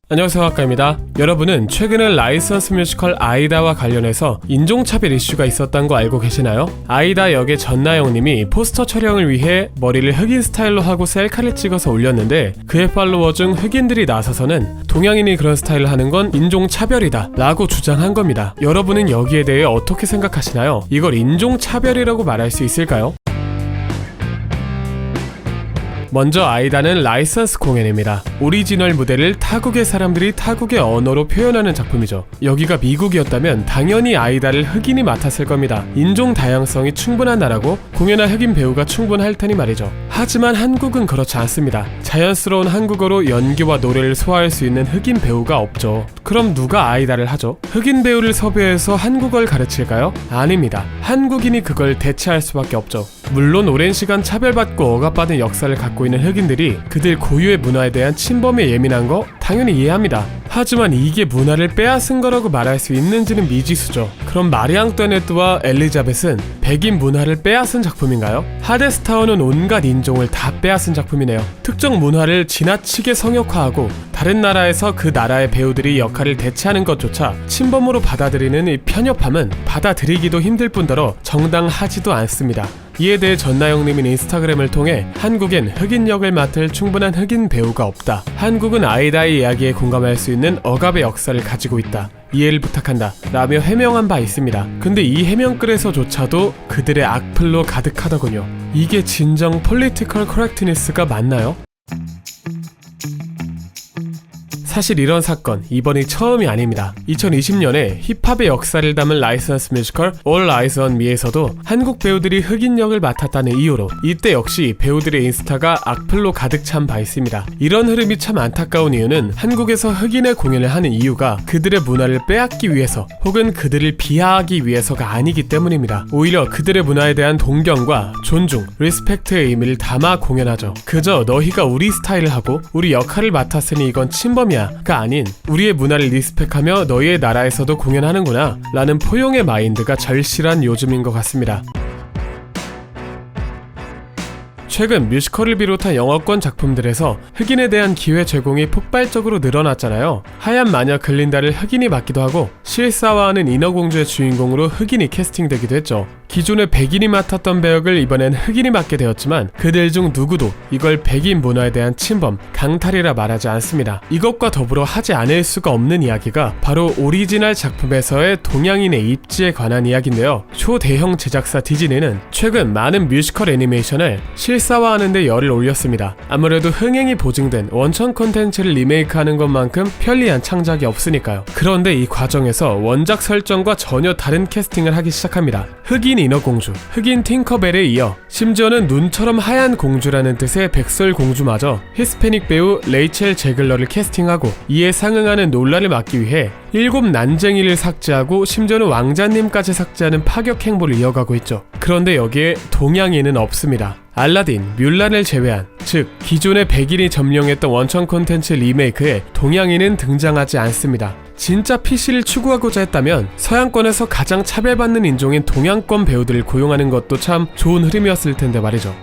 안녕하세요, 학과입니다. 여러분은 최근에 라이선스 뮤지컬 아이다와 관련해서 인종차별 이슈가 있었던 거 알고 계시나요? 아이다 역의 전나영님이 포스터 촬영을 위해 머리를 흑인 스타일로 하고 셀카를 찍어서 올렸는데 그의 팔로워 중 흑인들이 나서서는 동양인이 그런 스타일을 하는 건 인종차별이다 라고 주장한 겁니다. 여러분은 여기에 대해 어떻게 생각하시나요? 이걸 인종차별이라고 말할 수 있을까요? 먼저 아이다는 라이선스 공연입니다. 오리지널 무대를 타국의 사람들이 타국의 언어로 표현하는 작품이죠. 여기가 미국이었다면 당연히 아이다를 흑인이 맡았을 겁니다. 인종 다양성이 충분한 나라고 공연할 흑인 배우가 충분할 테니 말이죠. 하지만 한국은 그렇지 않습니다. 자연스러운 한국어로 연기와 노래를 소화할 수 있는 흑인 배우가 없죠. 그럼 누가 아이다를 하죠? 흑인 배우를 섭외해서 한국어를 가르칠까요? 아닙니다. 한국인이 그걸 대체할 수밖에 없죠. 물론 오랜 시간 차별받고 억압받은 역사를 갖고 있는 흑인들이 그들 고유의 문화에 대한 침범에 예민한 거 당연히 이해합니다. 하지만 이게 문화를 빼앗은 거라고 말할 수 있는지는 미지수죠. 그럼 마리 앙뚜아네트와 엘리자벳은 백인 문화를 빼앗은 작품인가요? 하데스타워는 온갖 인종을 다 빼앗은 작품이네요. 특정 문화를 지나치게 성역화하고 다른 나라에서 그 나라의 배우들이 역할을 대체하는 것조차 침범으로 받아들이는 이 편협함은 받아들이기도 힘들 뿐더러 정당하지도 않습니다. 이에 대해 전나영님은 인스타그램을 통해 한국엔 흑인 역을 맡을 충분한 흑인 배우가 없다. 한국은 아이다의 이야기에 공감할 수 있는 억압의 역사를 가지고 있다. 이해를 부탁한다 라며 해명한 바 있습니다. 근데 이 해명글에서조차도 그들의 악플로 가득하더군요. 이게 진정 폴리티컬 커렉트니스가 맞나요? 사실 이런 사건 이번이 처음이 아닙니다. 2020년에 힙합의 역사를 담은 라이선스 뮤지컬 All Eyes on Me에서도 한국 배우들이 흑인 역을 맡았다는 이유로 이때 역시 배우들의 인스타가 악플로 가득 찬 바 있습니다. 이런 흐름이 참 안타까운 이유는 한국에서 흑인의 공연을 하는 이유가 그들의 문화를 빼앗기 위해서 혹은 그들을 비하하기 위해서가 아니기 때문입니다. 오히려 그들의 문화에 대한 동경과 존중, 리스펙트의 의미를 담아 공연하죠. 그저 너희가 우리 스타일을 하고 우리 역할을 맡았으니 이건 침범이야 가 아닌 우리의 문화를 리스펙하며 너희의 나라에서도 공연하는구나 라는 포용의 마인드가 절실한 요즘인 것 같습니다. 최근 뮤지컬을 비롯한 영어권 작품들에서 흑인에 대한 기회 제공이 폭발적으로 늘어났잖아요. 하얀 마녀 글린다를 흑인이 맡기도 하고 실사화하는 인어공주의 주인공으로 흑인이 캐스팅되기도 했죠. 기존에 백인이 맡았던 배역을 이번엔 흑인이 맡게 되었지만 그들 중 누구도 이걸 백인 문화에 대한 침범, 강탈이라 말하지 않습니다. 이것과 더불어 하지 않을 수가 없는 이야기가 바로 오리지널 작품에서의 동양인의 입지에 관한 이야기인데요. 초대형 제작사 디즈니는 최근 많은 뮤지컬 애니메이션을 실사화하는 데 열을 올렸습니다. 아무래도 흥행이 보증된 원천 콘텐츠를 리메이크하는 것만큼 편리한 창작이 없으니까요. 그런데 이 과정에서 원작 설정과 전혀 다른 캐스팅을 하기 시작합니다. 흑인 인어공주, 흑인 팅커벨에 이어 심지어는 눈처럼 하얀 공주라는 뜻의 백설공주마저 히스패닉 배우 레이첼 제글러를 캐스팅하고 이에 상응하는 논란을 막기 위해 7 난쟁이를 삭제하고 심지어는 왕자님까지 삭제하는 파격 행보를 이어가고 있죠. 그런데 여기에 동양인은 없습니다. 알라딘, 뮬란을 제외한, 즉 기존의 백인이 점령했던 원천 콘텐츠 리메이크에 동양인은 등장하지 않습니다. 진짜 PC를 추구하고자 했다면 서양권에서 가장 차별받는 인종인 동양권 배우들을 고용하는 것도 참 좋은 흐름이었을 텐데 말이죠.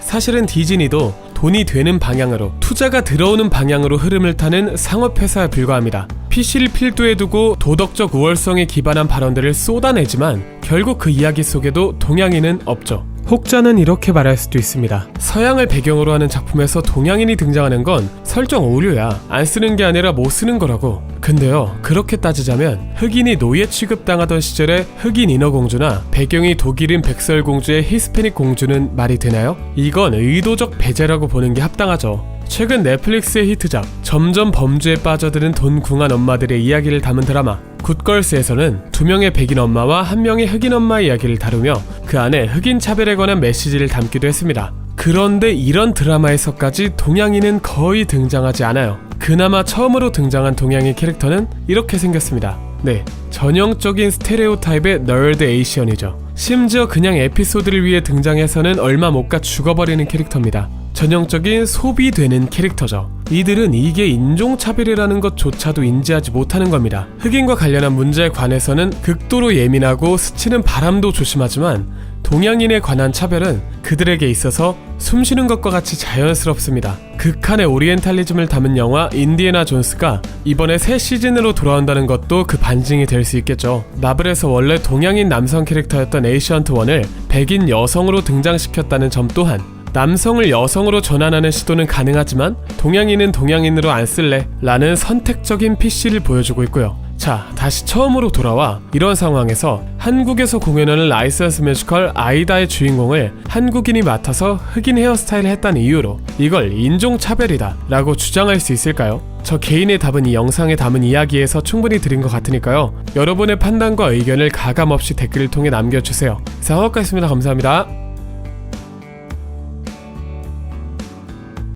사실은 디즈니도 돈이 되는 방향으로, 투자가 들어오는 방향으로 흐름을 타는 상업회사에 불과합니다. PC를 필두에 두고 도덕적 우월성에 기반한 발언들을 쏟아내지만 결국 그 이야기 속에도 동양인은 없죠. 혹자는 이렇게 말할 수도 있습니다. 서양을 배경으로 하는 작품에서 동양인이 등장하는 건 설정 오류야. 안 쓰는 게 아니라 못 쓰는 거라고. 근데요, 그렇게 따지자면 흑인이 노예 취급당하던 시절의 흑인 인어공주나 배경이 독일인 백설공주의 히스패닉 공주는 말이 되나요? 이건 의도적 배제라고 보는 게 합당하죠. 최근 넷플릭스의 히트작 점점 범죄에 빠져드는 돈 궁한 엄마들의 이야기를 담은 드라마 굿걸스에서는 2명의 백인 엄마와 1명의 흑인 엄마의 이야기를 다루며 그 안에 흑인 차별에 관한 메시지를 담기도 했습니다. 그런데 이런 드라마에서까지 동양인은 거의 등장하지 않아요. 그나마 처음으로 등장한 동양인 캐릭터는 이렇게 생겼습니다. 네, 전형적인 스테레오타입의 널드 에이시언이죠. 심지어 그냥 에피소드를 위해 등장해서는 얼마 못 가 죽어버리는 캐릭터입니다. 전형적인 소비되는 캐릭터죠. 이들은 이게 인종차별이라는 것조차도 인지하지 못하는 겁니다. 흑인과 관련한 문제에 관해서는 극도로 예민하고 스치는 바람도 조심하지만 동양인에 관한 차별은 그들에게 있어서 숨쉬는 것과 같이 자연스럽습니다. 극한의 오리엔탈리즘을 담은 영화 인디애나 존스가 이번에 새 시즌으로 돌아온다는 것도 그 반증이 될 수 있겠죠. 마블에서 원래 동양인 남성 캐릭터였던 에이션트 1을 백인 여성으로 등장시켰다는 점 또한 남성을 여성으로 전환하는 시도는 가능하지만 동양인은 동양인으로 안 쓸래 라는 선택적인 PC를 보여주고 있고요. 자, 다시 처음으로 돌아와 이런 상황에서 한국에서 공연하는 라이선스 뮤지컬 아이다의 주인공을 한국인이 맡아서 흑인 헤어스타일을 했다는 이유로 이걸 인종차별이다 라고 주장할 수 있을까요? 저 개인의 답은 이 영상에 담은 이야기에서 충분히 드린 것 같으니까요. 여러분의 판단과 의견을 가감없이 댓글을 통해 남겨주세요. 이상 허가였습니다. 감사합니다.